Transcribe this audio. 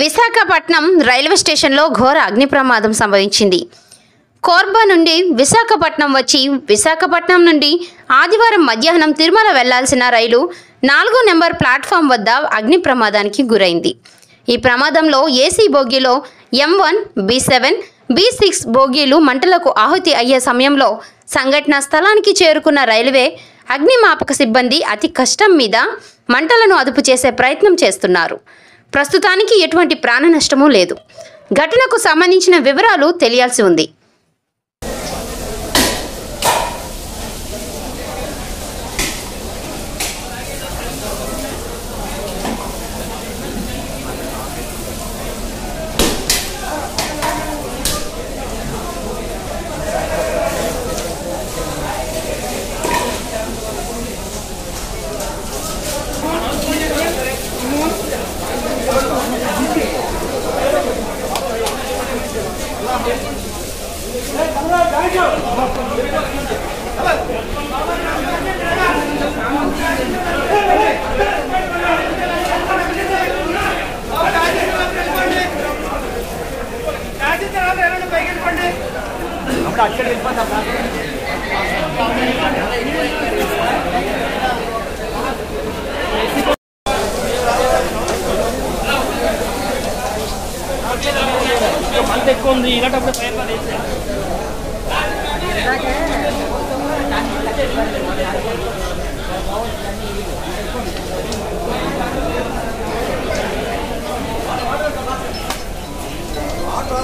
Visakhapatnam railway స్టేషన్లో ఘోర అగ్ని ప్రమాదం సంభవించింది. కోర్బా నుండి విశాఖపట్నం వచ్చి విశాఖపట్నం నుండి ఆదివారం మధ్యాహ్నం తిరుమల వెళ్లాల్సిన రైలు 4వ నెంబర్ ప్లాట్ఫామ్ వద్ద అగ్ని ప్రమాదానికి గురైంది. ఈ ప్రమాదంలో ఏసీ బోగీలో M1, B7, B6 బోగీలు మంటలకు ఆహుతి అయ్యే సమయంలో సంఘటనా స్థలానికి చేరుకున్న రైల్వే అగ్నిమాపక సిబ్బంది అతి కష్టం మీద మంటలను అదుపు చేసే ప్రయత్నం చేస్తున్నారు. ప్రస్తుతానికి ఎటువంటి ప్రాణ నష్టమూ లేదు. ఘటనకు సంబంధించిన వివరాలు తెలియాల్సి ఉంది. ఆటో